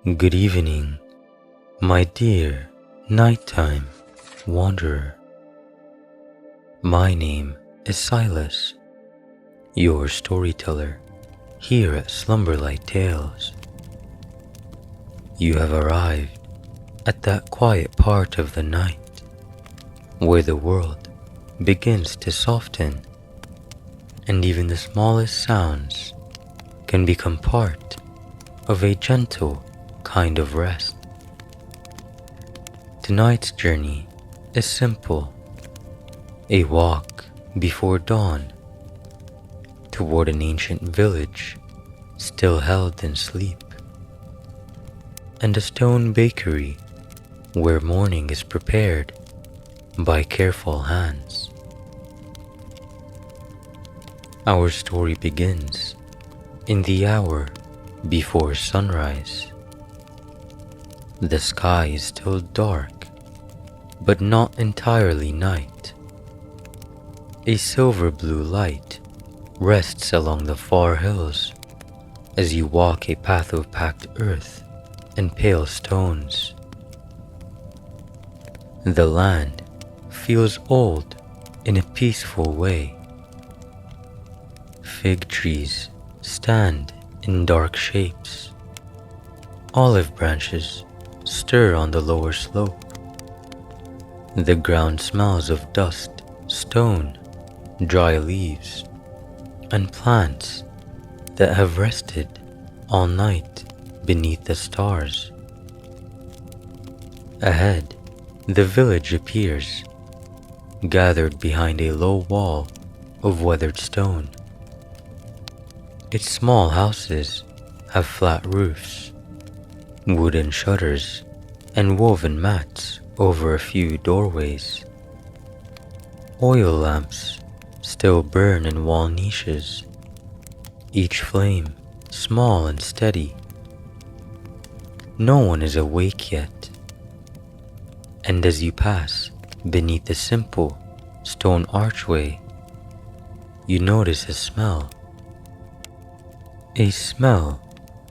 Good evening, my dear nighttime wanderer. My name is Silas, your storyteller here at Slumberlight Tales. You have arrived at that quiet part of the night where the world begins to soften and even the smallest sounds can become part of a gentle kind of rest. Tonight's journey is simple, a walk before dawn toward an ancient village still held in sleep, and a stone bakery where morning is prepared by careful hands. Our story begins in the hour before sunrise. The sky is still dark, but not entirely night. A silver blue light rests along the far hills as you walk a path of packed earth and pale stones. The land feels old in a peaceful way. Fig trees stand in dark shapes. Olive branches stir on the lower slope. The ground smells of dust, stone, dry leaves, and plants that have rested all night beneath the stars. Ahead, the village appears, gathered behind a low wall of weathered stone. Its small houses have flat roofs, wooden shutters, and woven mats over a few doorways. Oil lamps still burn in wall niches, each flame small and steady. No one is awake yet, and as you pass beneath the simple stone archway, you notice a smell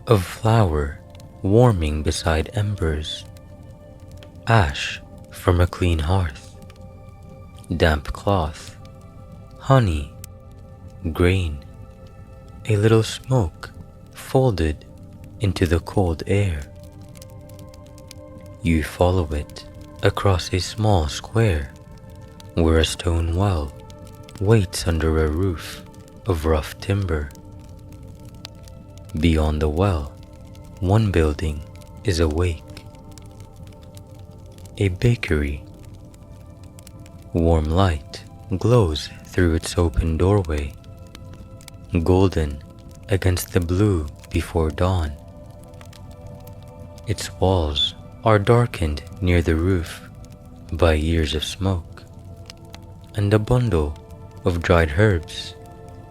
of flour warming beside embers, ash from a clean hearth, damp cloth, honey, grain, a little smoke folded into the cold air. You follow it across a small square where a stone well waits under a roof of rough timber. Beyond the well, one building is awake. A bakery. Warm light glows through its open doorway, golden against the blue before dawn. Its walls are darkened near the roof by years of smoke, and a bundle of dried herbs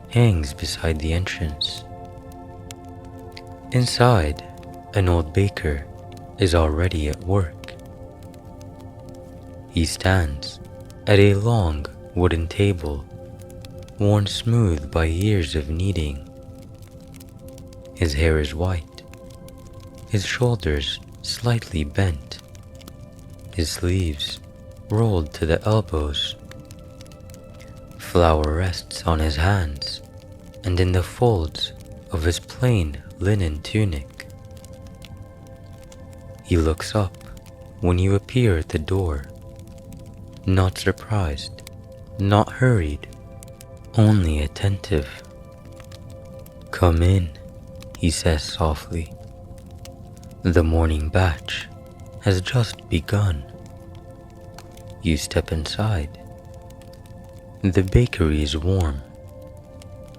hangs beside the entrance. Inside, an old baker is already at work. He stands at a long wooden table, worn smooth by years of kneading. His hair is white, his shoulders slightly bent, his sleeves rolled to the elbows. Flour rests on his hands and in the folds of his plain linen tunic. He looks up when you appear at the door, not surprised, not hurried, only attentive. "Come in," he says softly. "The morning batch has just begun." You step inside. The bakery is warm,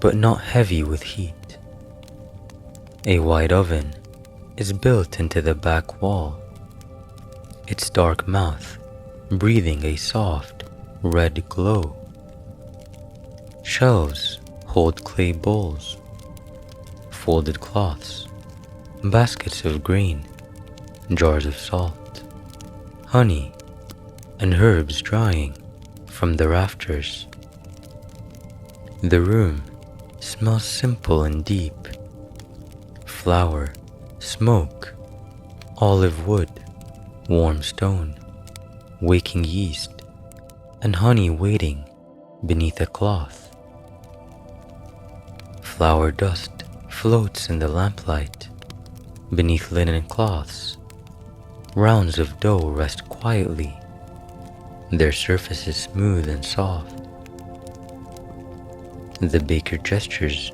but not heavy with heat. A wide oven is built into the back wall, its dark mouth breathing a soft, red glow. Shelves hold clay bowls, folded cloths, baskets of grain, jars of salt, honey, and herbs drying from the rafters. The room smells simple and deep. Flour, smoke, olive wood, warm stone, waking yeast, and honey waiting beneath a cloth. Flour dust floats in the lamplight beneath linen cloths. Rounds of dough rest quietly, their surfaces smooth and soft. The baker gestures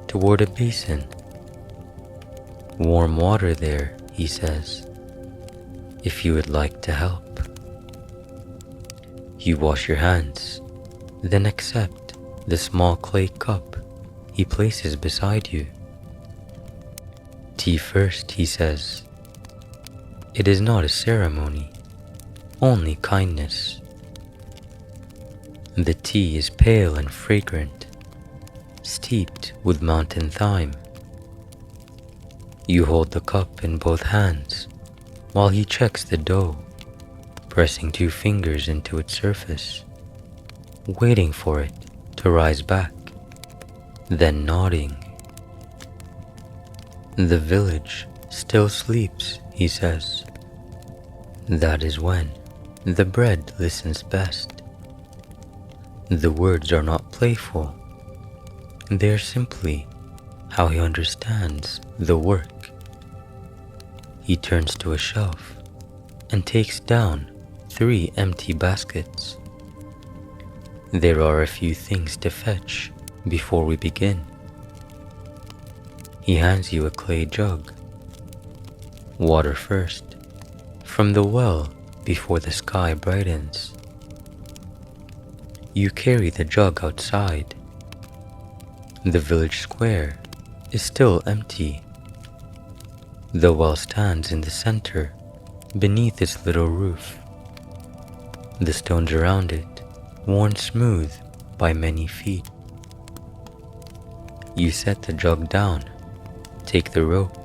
toward a basin. Warm water there, he says, if you would like to help. You wash your hands, then accept the small clay cup he places beside you. Tea first, he says. It is not a ceremony, only kindness. The tea is pale and fragrant, steeped with mountain thyme. You hold the cup in both hands while he checks the dough, pressing 2 fingers into its surface, waiting for it to rise back, then nodding. The village still sleeps, he says. That is when the bread listens best. The words are not playful. They are simply how he understands the work. He turns to a shelf and takes down 3 empty baskets. There are a few things to fetch before we begin. He hands you a clay jug. Water first, from the well before the sky brightens. You carry the jug outside. The village square is still empty. The well stands in the center, beneath its little roof. The stones around it, worn smooth by many feet. You set the jug down, take the rope,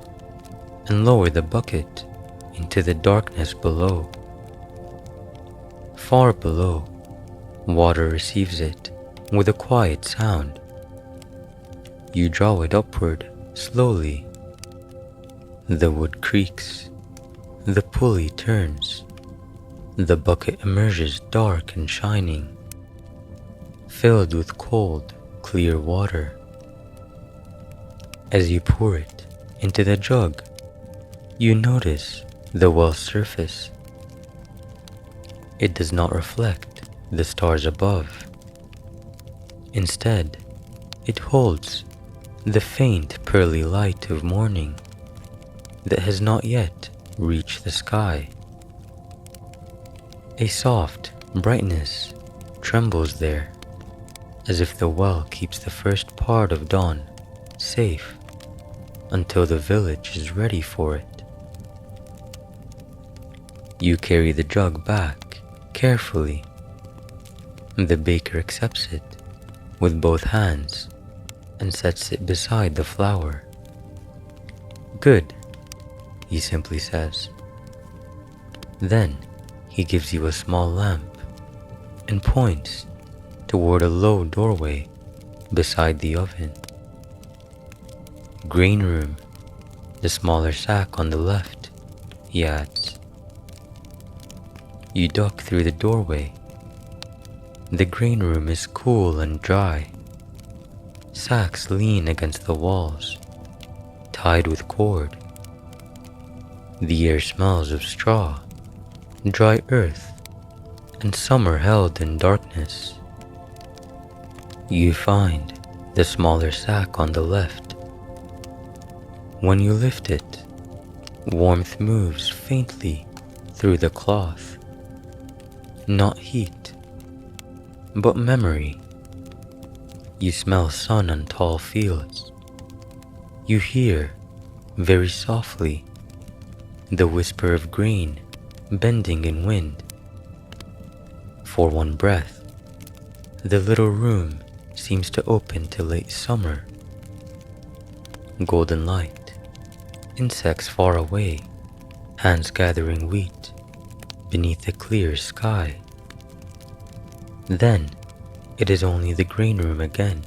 and lower the bucket into the darkness below. Far below, water receives it with a quiet sound. You draw it upward slowly. The wood creaks, the pulley turns, the bucket emerges dark and shining, filled with cold, clear water. As you pour it into the jug, you notice the well's surface. It does not reflect the stars above. Instead, it holds the faint pearly light of morning that has not yet reached the sky. A soft brightness trembles there, as if the well keeps the first part of dawn safe until the village is ready for it. You carry the jug back carefully. The baker accepts it with both hands and sets it beside the flour. Good, he simply says. Then he gives you a small lamp and points toward a low doorway beside the oven. Grain room, the smaller sack on the left, he adds. You duck through the doorway. The grain room is cool and dry. Sacks lean against the walls, tied with cord. The air smells of straw, dry earth, and summer held in darkness. You find the smaller sack on the left. When you lift it, warmth moves faintly through the cloth. Not heat, but memory. You smell sun on tall fields. You hear, very softly, the whisper of grain bending in wind. For one breath, the little room seems to open to late summer. Golden light, insects far away, hands gathering wheat beneath a clear sky. Then it is only the grain room again.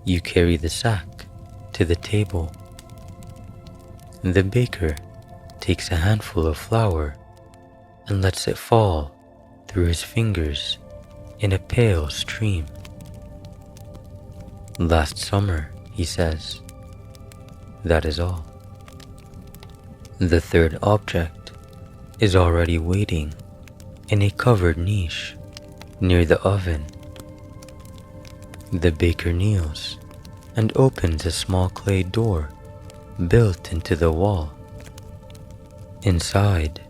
You carry the sack to the table. The baker takes a handful of flour and lets it fall through his fingers in a pale stream. Last summer, he says. That is all. The third object is already waiting in a covered niche near the oven. The baker kneels and opens a small clay door built into the wall. Inside,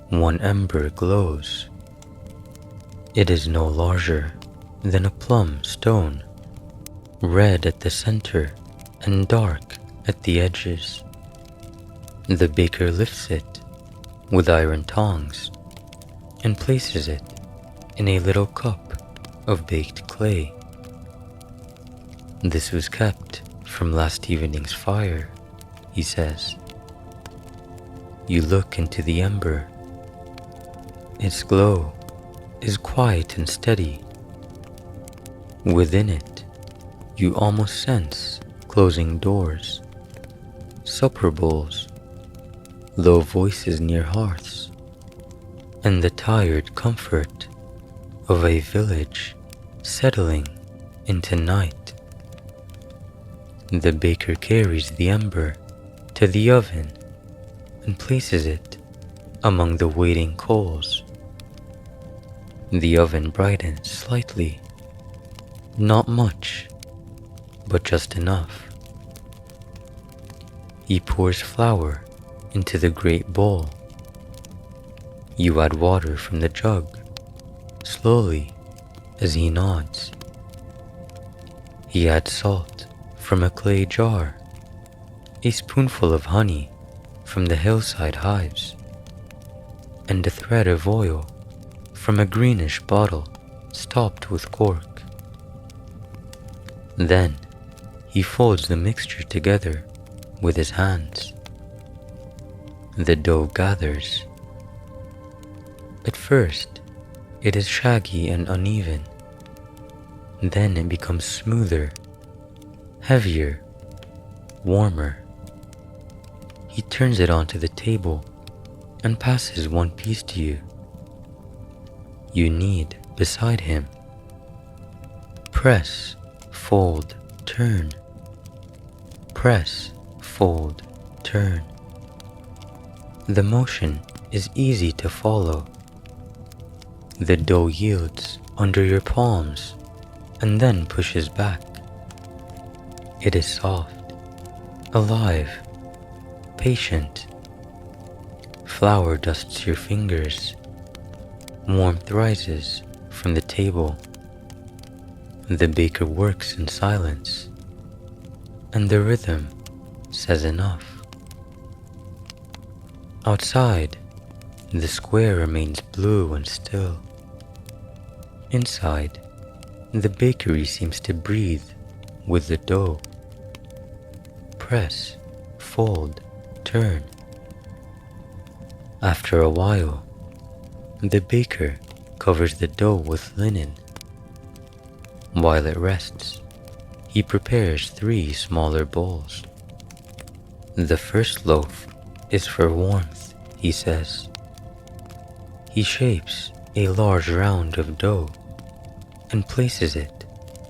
one ember glows. It is no larger than a plum stone, red at the center and dark at the edges. The baker lifts it with iron tongs and places it in a little cup of baked clay. This was kept from last evening's fire, he says. You look into the ember. Its glow is quiet and steady. Within it, you almost sense closing doors, supper bowls, low voices near hearths, and the tired comfort of a village settling into night. The baker carries the ember to the oven and places it among the waiting coals. The oven brightens slightly, not much, but just enough. He pours flour into the great bowl. You add water from the jug, slowly as he nods. He adds salt from a clay jar, a spoonful of honey from the hillside hives, and a thread of oil from a greenish bottle stopped with cork. Then he folds the mixture together with his hands. The dough gathers. At first, it is shaggy and uneven. Then it becomes smoother, heavier, warmer. He turns it onto the table and passes one piece to you. You knead beside him. Press, fold, turn. Press, fold, turn. The motion is easy to follow. The dough yields under your palms and then pushes back. It is soft, alive, patient. Flour dusts your fingers. Warmth rises from the table. The baker works in silence, and the rhythm says enough. Outside, the square remains blue and still. Inside, the bakery seems to breathe with the dough. Press, fold, turn. After a while, the baker covers the dough with linen. While it rests, he prepares 3 smaller bowls. The first loaf is for warmth, he says. He shapes a large round of dough and places it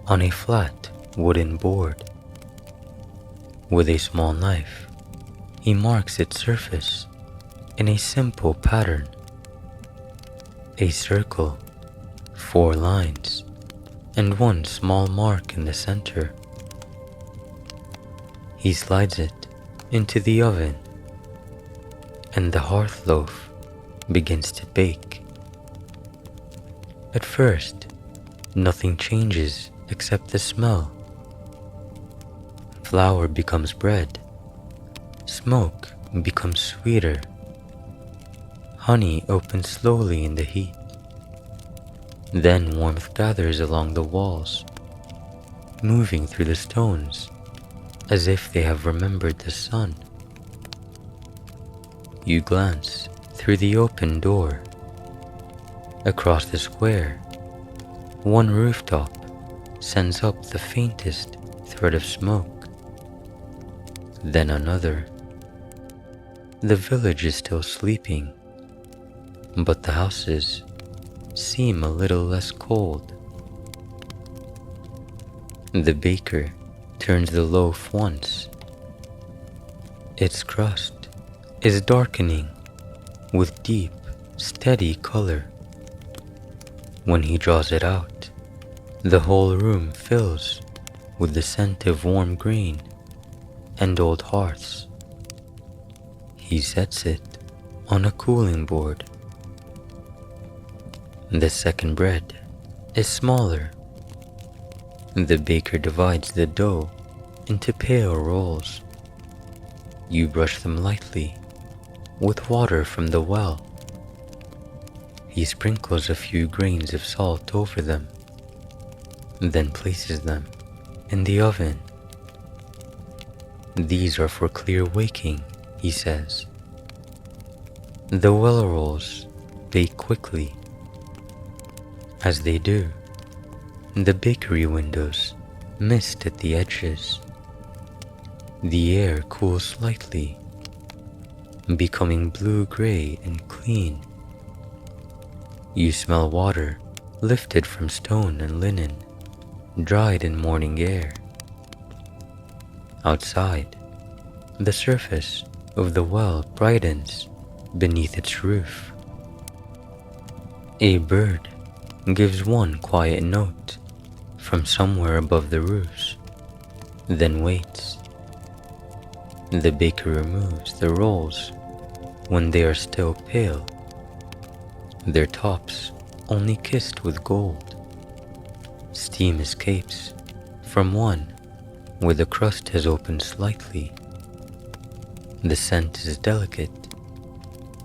on a flat wooden board. With a small knife, he marks its surface in a simple pattern. A circle, 4 lines, and 1 small mark in the center. He slides it into the oven, and the hearth loaf begins to bake. At first, nothing changes except the smell. Flour becomes bread. Smoke becomes sweeter. Honey opens slowly in the heat. Then warmth gathers along the walls, moving through the stones as if they have remembered the sun. You glance through the open door. Across the square, one rooftop sends up the faintest thread of smoke. Then another, The village is still sleeping, but the houses seem a little less cold. The baker turns the loaf once. Its crust is darkening with deep, steady color. When he draws it out, the whole room fills with the scent of warm grain and old hearths. He sets it on a cooling board. The second bread is smaller. The baker divides the dough into pale rolls. You brush them lightly with water from the well. He sprinkles a few grains of salt over them, then places them in the oven. These are for clear waking, he says. The well rolls bake quickly. As they do, the bakery windows mist at the edges. The air cools slightly, becoming blue-gray and clean. You smell water lifted from stone and linen, dried in morning air. Outside, the surface of the well brightens beneath its roof. A bird gives one quiet note from somewhere above the roofs, then waits. The baker removes the rolls when they are still pale, their tops only kissed with gold. Steam escapes from one where the crust has opened slightly. The scent is delicate,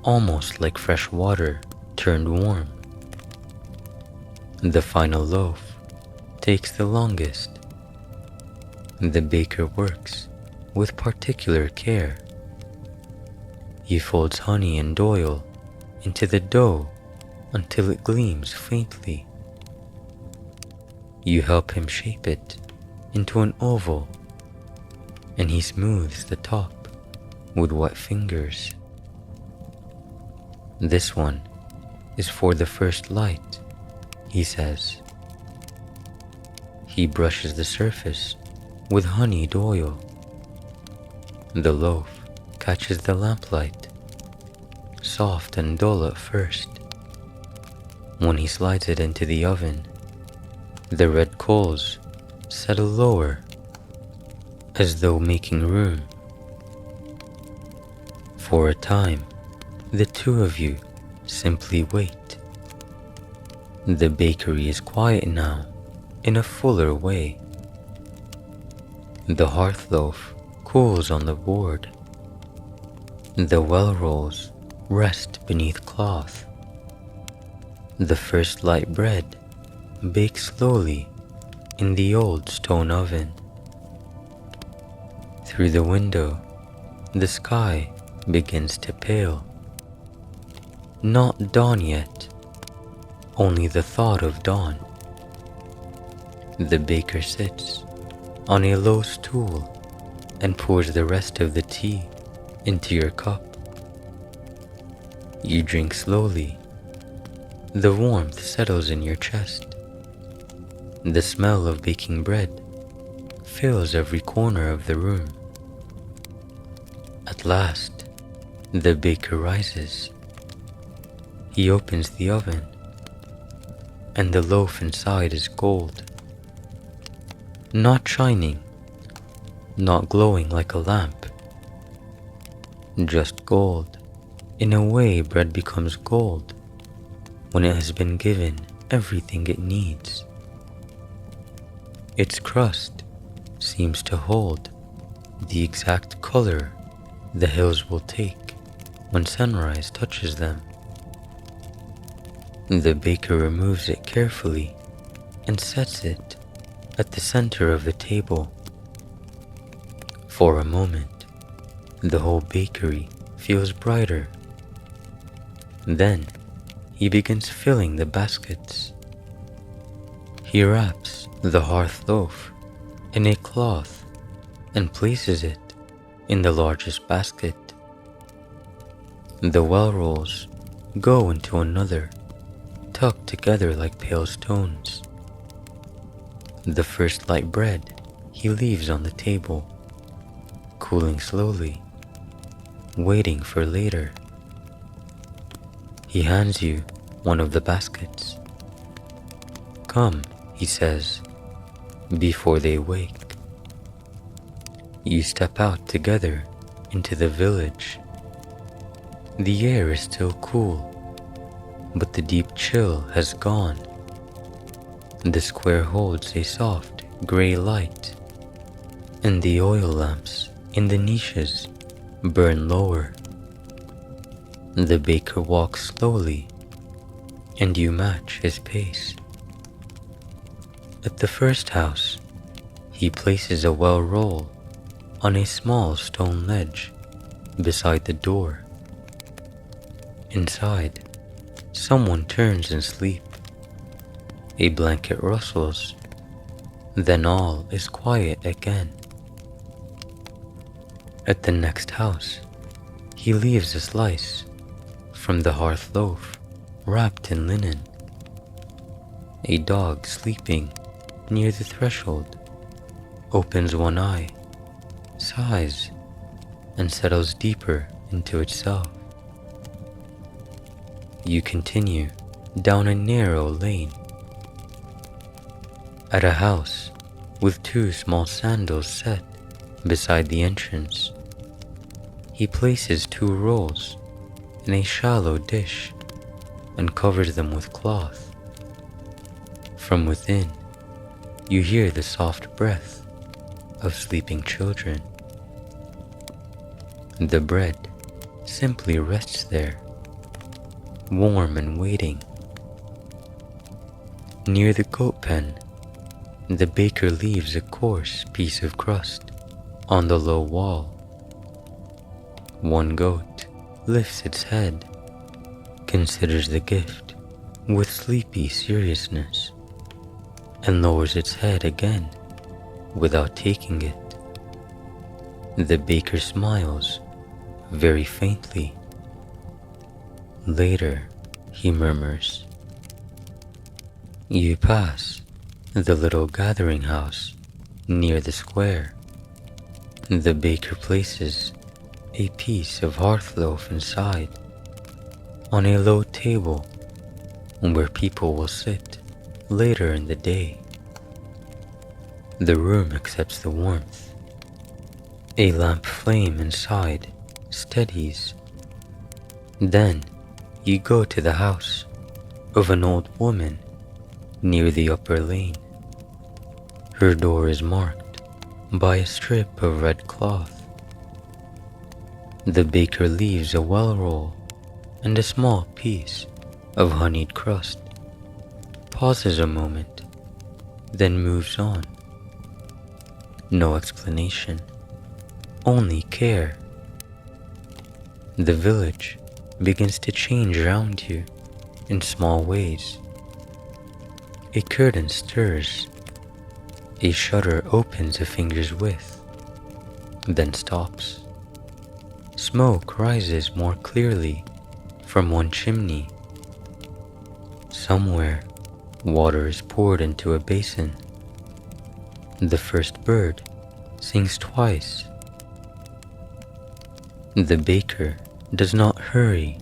almost like fresh water turned warm. The final loaf takes the longest. The baker works with particular care. He folds honey and oil into the dough until it gleams faintly. You help him shape it into an oval, and he smooths the top with wet fingers. This one is for the first light, he says. He brushes the surface with honeyed oil. The loaf catches the lamplight, soft and dull at first. When he slides it into the oven, the red coals settle lower, as though making room. For a time, the two of you simply wait. The bakery is quiet now in a fuller way. The hearth loaf cools on the board. The well rolls rest beneath cloth. The first light bread bakes slowly in the old stone oven. Through the window, the sky begins to pale. Not dawn yet, only the thought of dawn. The baker sits on a low stool and pours the rest of the tea into your cup. You drink slowly. The warmth settles in your chest. The smell of baking bread fills every corner of the room. At last, the baker rises. He opens the oven, and the loaf inside is gold. Not shining, not glowing like a lamp. Just gold, in a way bread becomes gold when it has been given everything it needs. Its crust seems to hold the exact color the hills will take when sunrise touches them. The baker removes it carefully and sets it at the center of the table. For a moment, the whole bakery feels brighter. Then, he begins filling the baskets. He wraps the hearth loaf in a cloth and places it in the largest basket. The well rolls go into another, tucked together like pale stones. The first light bread he leaves on the table, cooling slowly, waiting for later. He hands you one of the baskets. "Come," he says, before they wake. You step out together into the village. The air is still cool, but the deep chill has gone. The square holds a soft, gray light, and the oil lamps in the niches burn lower. The baker walks slowly, and you match his pace. At the first house, he places a well roll on a small stone ledge beside the door. Inside, someone turns in sleep. A blanket rustles, then all is quiet again. At the next house, he leaves a slice from the hearth loaf wrapped in linen. A dog sleeping near the threshold opens one eye, sighs, and settles deeper into itself. You continue down a narrow lane. At a house with two small sandals set beside the entrance, he places two rolls in a shallow dish and covers them with cloth. From within, you hear the soft breath of sleeping children. The bread simply rests there, warm and waiting. Near the goat pen, the baker leaves a coarse piece of crust on the low wall. One goat lifts its head, considers the gift with sleepy seriousness, and lowers its head again without taking it. The baker smiles very faintly. Later, he murmurs. You pass the little gathering house near the square. The baker places a piece of hearth loaf inside on a low table where people will sit later in the day. The room accepts the warmth. A lamp flame inside steadies. Then you go to the house of an old woman near the upper lane. Her door is marked by a strip of red cloth. The baker leaves a well roll and a small piece of honeyed crust, pauses a moment, then moves on. No explanation, only care. The village begins to change around you in small ways. A curtain stirs. A shutter opens a finger's width, then stops. Smoke rises more clearly from one chimney. Somewhere, water is poured into a basin. The first bird sings twice. The baker does not hurry.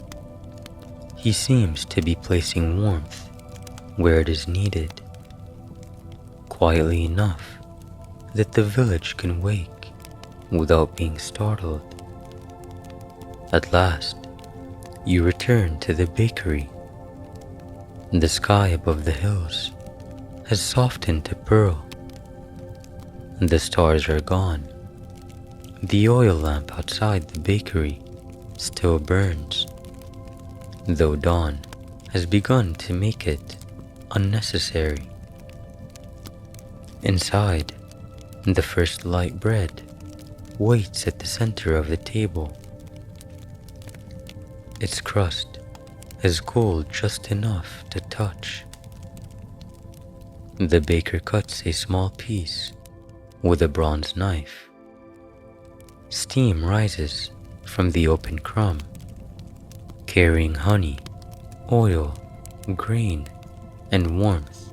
He seems to be placing warmth where it is needed, quietly enough that the village can wake without being startled. At last, you return to the bakery. The sky above the hills has softened to pearl. The stars are gone. The oil lamp outside the bakery still burns, though dawn has begun to make it unnecessary. Inside, the first light bread waits at the center of the table. Its crust has cooled just enough to touch. The baker cuts a small piece with a bronze knife. Steam rises from the open crumb. carrying honey, oil, grain, and warmth.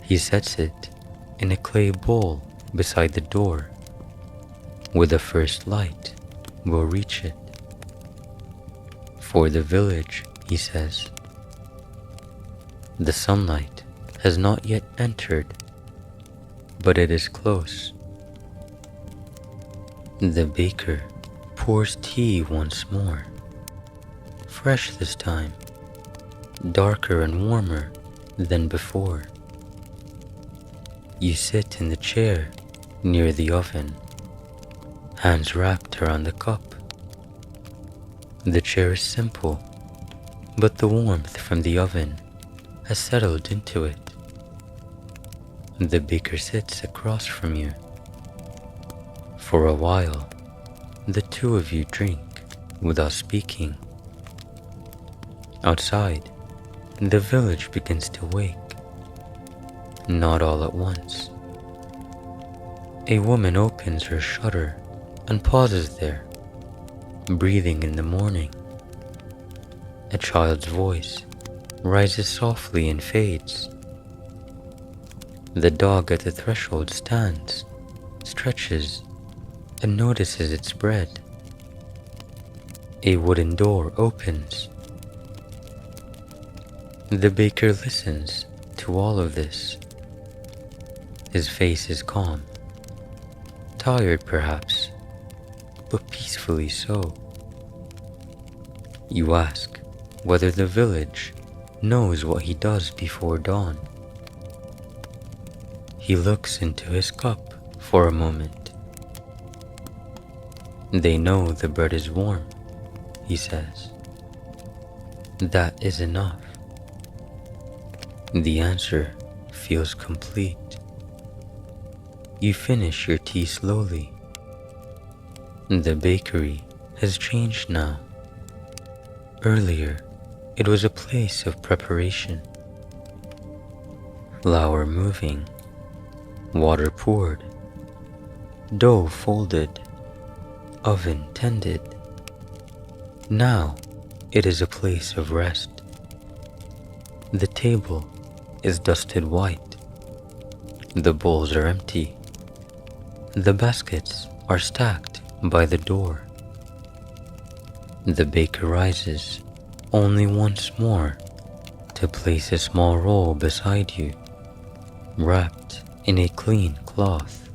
He sets it in a clay bowl beside the door, where the first light will reach it. For the village, he says, the sunlight has not yet entered, but it is close. The baker pours tea once more, fresh this time, darker and warmer than before. You sit in the chair near the oven, hands wrapped around the cup. The chair is simple, but the warmth from the oven has settled into it. The baker sits across from you. For a while, the two of you drink without speaking. Outside, the village begins to wake. Not all at once. A woman opens her shutter and pauses there, breathing in the morning. A child's voice rises softly and fades. The dog at the threshold stands, stretches, and notices its bread. A wooden door opens. The baker listens to all of this. His face is calm, tired perhaps, but peacefully so. You ask whether the village knows what he does before dawn. He looks into his cup for a moment. They know the bread is warm, he says. That is enough. The answer feels complete. You finish your tea slowly. The bakery has changed now. Earlier, it was a place of preparation. Flour moving, water poured, dough folded, oven tended. Now it is a place of rest. The table is dusted white. The bowls are empty. The baskets are stacked by the door. The baker rises only once more to place a small roll beside you, wrapped in a clean cloth.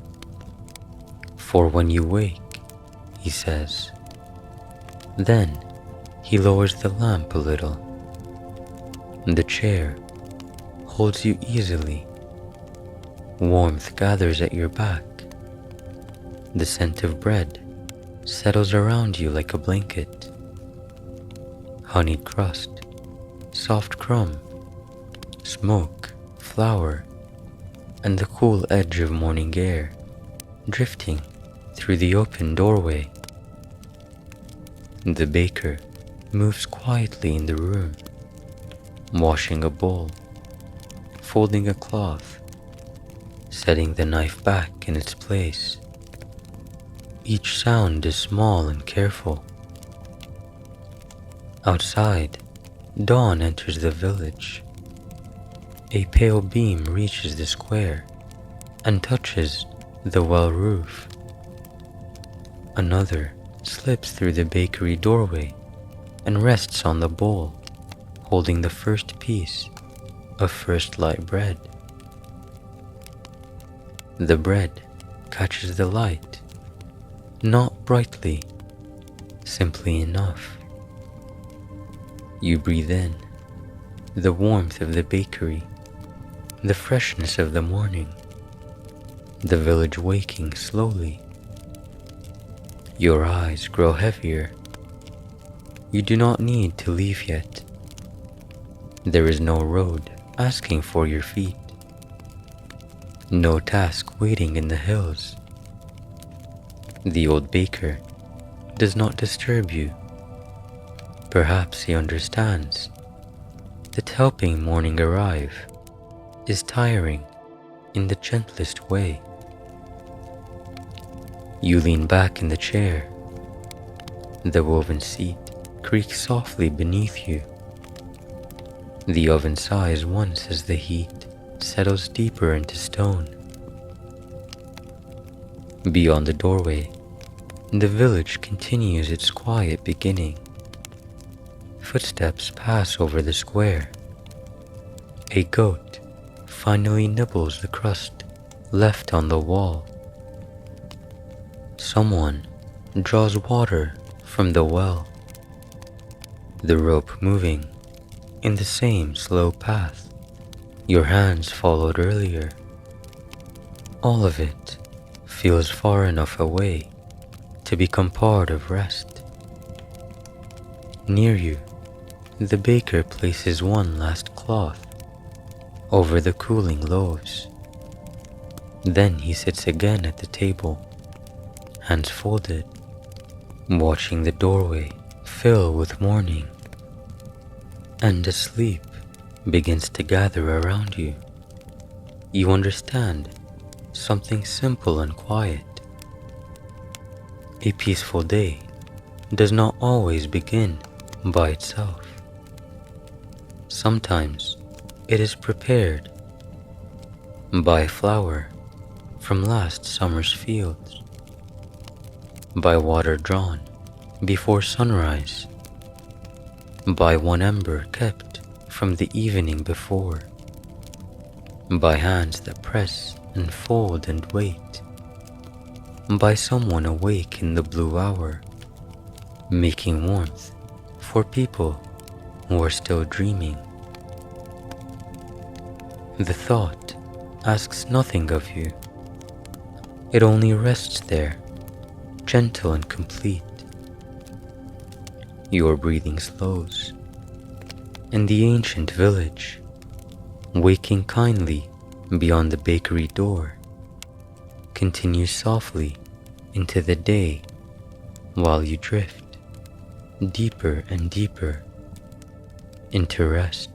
For when you wake, he says. Then he lowers the lamp a little. The chair holds you easily. Warmth gathers at your back. The scent of bread settles around you like a blanket. Honey crust, soft crumb, smoke, flour, and the cool edge of morning air drifting through the open doorway. The baker moves quietly in the room, washing a bowl, folding a cloth, setting the knife back in its place. Each sound is small and careful. Outside, dawn enters the village. A pale beam reaches the square and touches the well roof. Another slips through the bakery doorway and rests on the bowl, holding the first piece of first light bread. The bread catches the light, not brightly, simply enough. You breathe in the warmth of the bakery, the freshness of the morning, the village waking slowly. Your eyes grow heavier. You do not need to leave yet. There is no road asking for your feet, no task waiting in the hills. The old baker does not disturb you. Perhaps he understands that helping morning arrive is tiring in the gentlest way. You lean back in the chair. The woven seat creaks softly beneath you. The oven sighs once as the heat settles deeper into stone. Beyond the doorway, the village continues its quiet beginning. Footsteps pass over the square. A goat finally nibbles the crust left on the wall. Someone draws water from the well, the rope moving in the same slow path your hands followed earlier. All of it feels far enough away to become part of rest. Near you, the baker places one last cloth over the cooling loaves. Then he sits again at the table, hands folded, watching the doorway fill with morning. And as sleep begins to gather around you, you understand something simple and quiet. A peaceful day does not always begin by itself. Sometimes it is prepared by a flower from last summer's fields, by water drawn before sunrise, by one ember kept from the evening before, by hands that press and fold and wait, by someone awake in the blue hour, making warmth for people who are still dreaming. The thought asks nothing of you. It only rests there, gentle and complete. Your breathing slows, and the ancient village, waking kindly beyond the bakery door, continues softly into the day while you drift deeper and deeper into rest.